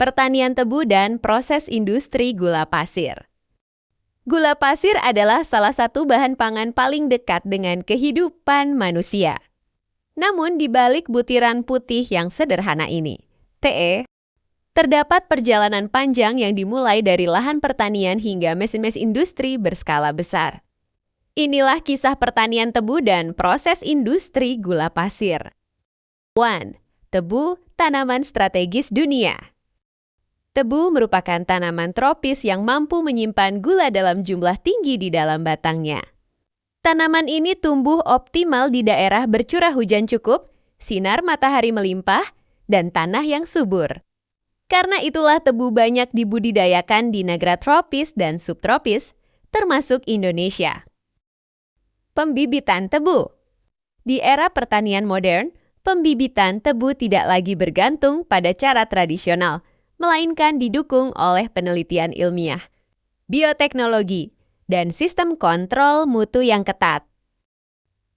pertanian tebu dan proses industri gula pasir. Gula pasir adalah salah satu bahan pangan paling dekat dengan kehidupan manusia. Namun di balik butiran putih yang sederhana ini, terdapat perjalanan panjang yang dimulai dari lahan pertanian hingga mesin-mesin industri berskala besar. Inilah kisah pertanian tebu dan proses industri gula pasir. 1. Tebu, tanaman strategis dunia. Tebu merupakan tanaman tropis yang mampu menyimpan gula dalam jumlah tinggi di dalam batangnya. Tanaman ini tumbuh optimal di daerah bercurah hujan cukup, sinar matahari melimpah, dan tanah yang subur. Karena itulah tebu banyak dibudidayakan di negara tropis dan subtropis, termasuk Indonesia. Pembibitan tebu. Di era pertanian modern, pembibitan tebu tidak lagi bergantung pada cara tradisional, melainkan didukung oleh penelitian ilmiah, bioteknologi, dan sistem kontrol mutu yang ketat.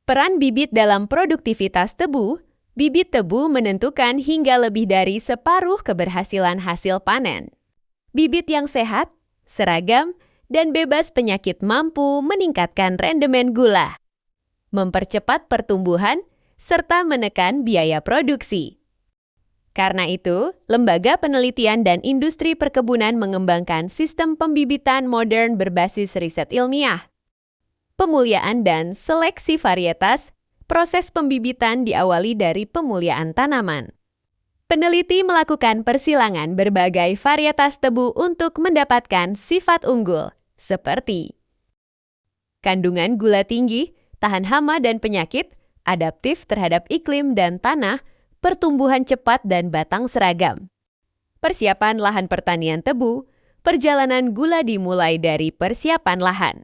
Peran bibit dalam produktivitas tebu, bibit tebu menentukan hingga lebih dari separuh keberhasilan hasil panen. Bibit yang sehat, seragam, dan bebas penyakit mampu meningkatkan rendemen gula, mempercepat pertumbuhan, serta menekan biaya produksi. Karena itu, lembaga penelitian dan industri perkebunan mengembangkan sistem pembibitan modern berbasis riset ilmiah. Pemuliaan dan seleksi varietas, proses pembibitan diawali dari pemuliaan tanaman. Peneliti melakukan persilangan berbagai varietas tebu untuk mendapatkan sifat unggul, seperti kandungan gula tinggi, tahan hama dan penyakit, adaptif terhadap iklim dan tanah, pertumbuhan cepat dan batang seragam. Persiapan lahan pertanian tebu, perjalanan gula dimulai dari persiapan lahan.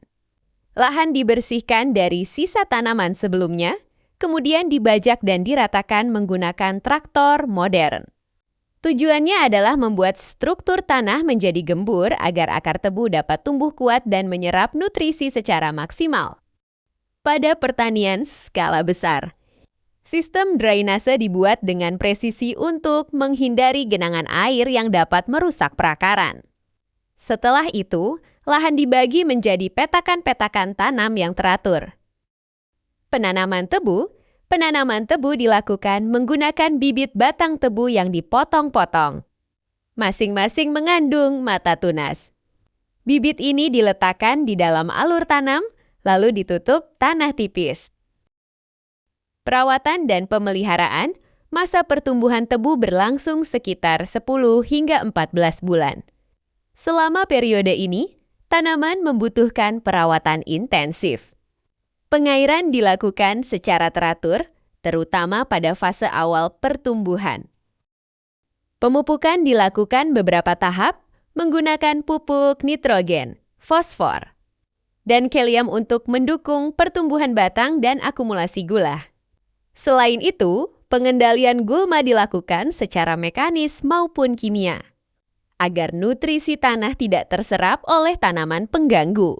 Lahan dibersihkan dari sisa tanaman sebelumnya, kemudian dibajak dan diratakan menggunakan traktor modern. Tujuannya adalah membuat struktur tanah menjadi gembur agar akar tebu dapat tumbuh kuat dan menyerap nutrisi secara maksimal. Pada pertanian skala besar, sistem drainase dibuat dengan presisi untuk menghindari genangan air yang dapat merusak perakaran. Setelah itu, lahan dibagi menjadi petakan-petakan tanam yang teratur. Penanaman tebu dilakukan menggunakan bibit batang tebu yang dipotong-potong. Masing-masing mengandung mata tunas. Bibit ini diletakkan di dalam alur tanam, lalu ditutup tanah tipis. Perawatan dan pemeliharaan, masa pertumbuhan tebu berlangsung sekitar 10 hingga 14 bulan. Selama periode ini, tanaman membutuhkan perawatan intensif. Pengairan dilakukan secara teratur, terutama pada fase awal pertumbuhan. Pemupukan dilakukan beberapa tahap menggunakan pupuk nitrogen, fosfor, dan kalium untuk mendukung pertumbuhan batang dan akumulasi gula. Selain itu, pengendalian gulma dilakukan secara mekanis maupun kimia, agar nutrisi tanah tidak terserap oleh tanaman pengganggu.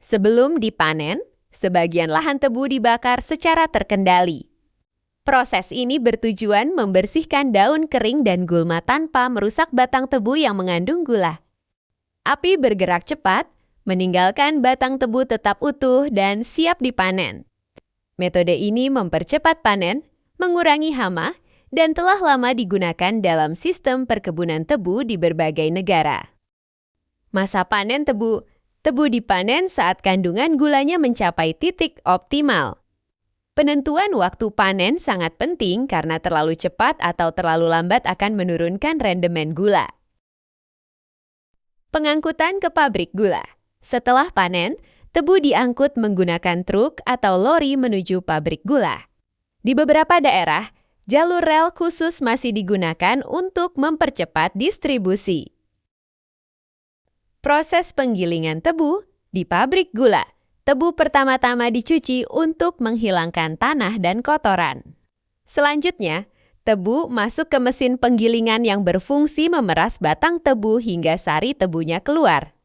Sebelum dipanen, sebagian lahan tebu dibakar secara terkendali. Proses ini bertujuan membersihkan daun kering dan gulma tanpa merusak batang tebu yang mengandung gula. Api bergerak cepat, meninggalkan batang tebu tetap utuh dan siap dipanen. Metode ini mempercepat panen, mengurangi hama, dan telah lama digunakan dalam sistem perkebunan tebu di berbagai negara. Masa panen tebu. Tebu dipanen saat kandungan gulanya mencapai titik optimal. Penentuan waktu panen sangat penting karena terlalu cepat atau terlalu lambat akan menurunkan rendemen gula. Pengangkutan ke pabrik gula. Setelah panen, tebu diangkut menggunakan truk atau lori menuju pabrik gula. Di beberapa daerah, jalur rel khusus masih digunakan untuk mempercepat distribusi. Proses penggilingan tebu di pabrik gula. Tebu pertama-tama dicuci untuk menghilangkan tanah dan kotoran. Selanjutnya, tebu masuk ke mesin penggilingan yang berfungsi memeras batang tebu hingga sari tebunya keluar.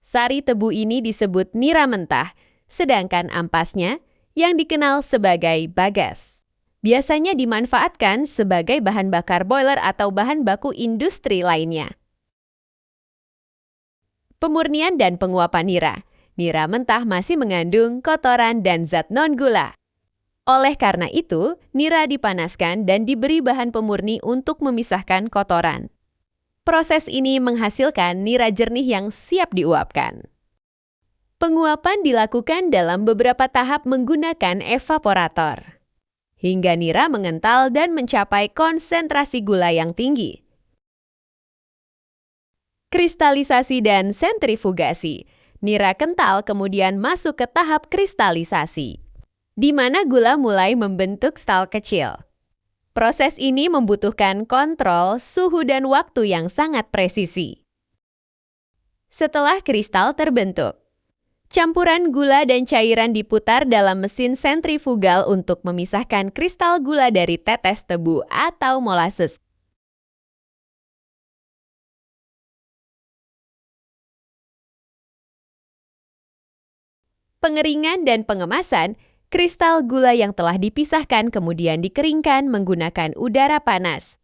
Sari tebu ini disebut nira mentah, sedangkan ampasnya yang dikenal sebagai bagas. Biasanya dimanfaatkan sebagai bahan bakar boiler atau bahan baku industri lainnya. Pemurnian dan penguapan nira. Nira mentah masih mengandung kotoran dan zat non-gula. Oleh karena itu, nira dipanaskan dan diberi bahan pemurni untuk memisahkan kotoran. Proses ini menghasilkan nira jernih yang siap diuapkan. Penguapan dilakukan dalam beberapa tahap menggunakan evaporator, hingga nira mengental dan mencapai konsentrasi gula yang tinggi. Kristalisasi dan sentrifugasi. Nira kental kemudian masuk ke tahap kristalisasi, di mana gula mulai membentuk stal kecil. Proses ini membutuhkan kontrol suhu dan waktu yang sangat presisi. Setelah kristal terbentuk, campuran gula dan cairan diputar dalam mesin sentrifugal untuk memisahkan kristal gula dari tetes tebu atau molasses. Pengeringan dan pengemasan, kristal gula yang telah dipisahkan kemudian dikeringkan menggunakan udara panas.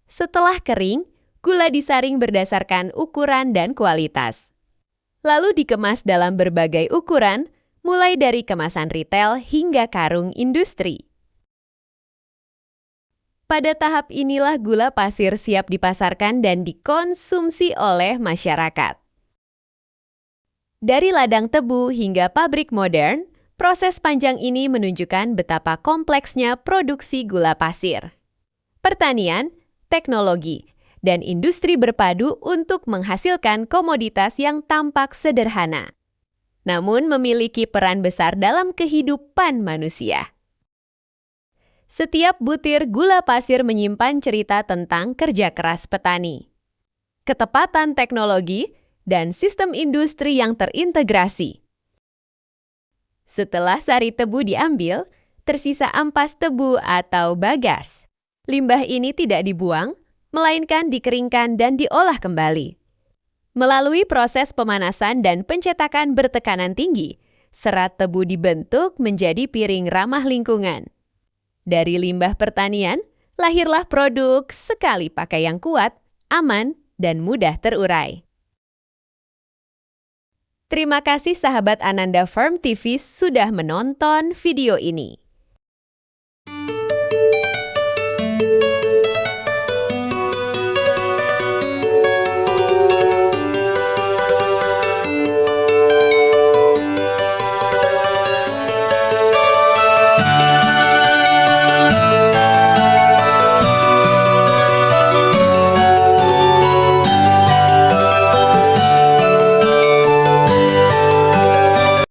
Setelah kering, gula disaring berdasarkan ukuran dan kualitas. Lalu dikemas dalam berbagai ukuran, mulai dari kemasan retail hingga karung industri. Pada tahap inilah gula pasir siap dipasarkan dan dikonsumsi oleh masyarakat. Dari ladang tebu hingga pabrik modern, proses panjang ini menunjukkan betapa kompleksnya produksi gula pasir. Pertanian, teknologi, dan industri berpadu untuk menghasilkan komoditas yang tampak sederhana, namun memiliki peran besar dalam kehidupan manusia. Setiap butir gula pasir menyimpan cerita tentang kerja keras petani, ketepatan teknologi, dan sistem industri yang terintegrasi. Setelah sari tebu diambil, tersisa ampas tebu atau bagas. Limbah ini tidak dibuang, melainkan dikeringkan dan diolah kembali. Melalui proses pemanasan dan pencetakan bertekanan tinggi, serat tebu dibentuk menjadi piring ramah lingkungan. Dari limbah pertanian, lahirlah produk sekali pakai yang kuat, aman, dan mudah terurai. Terima kasih sahabat Ananda Farm TV sudah menonton video ini.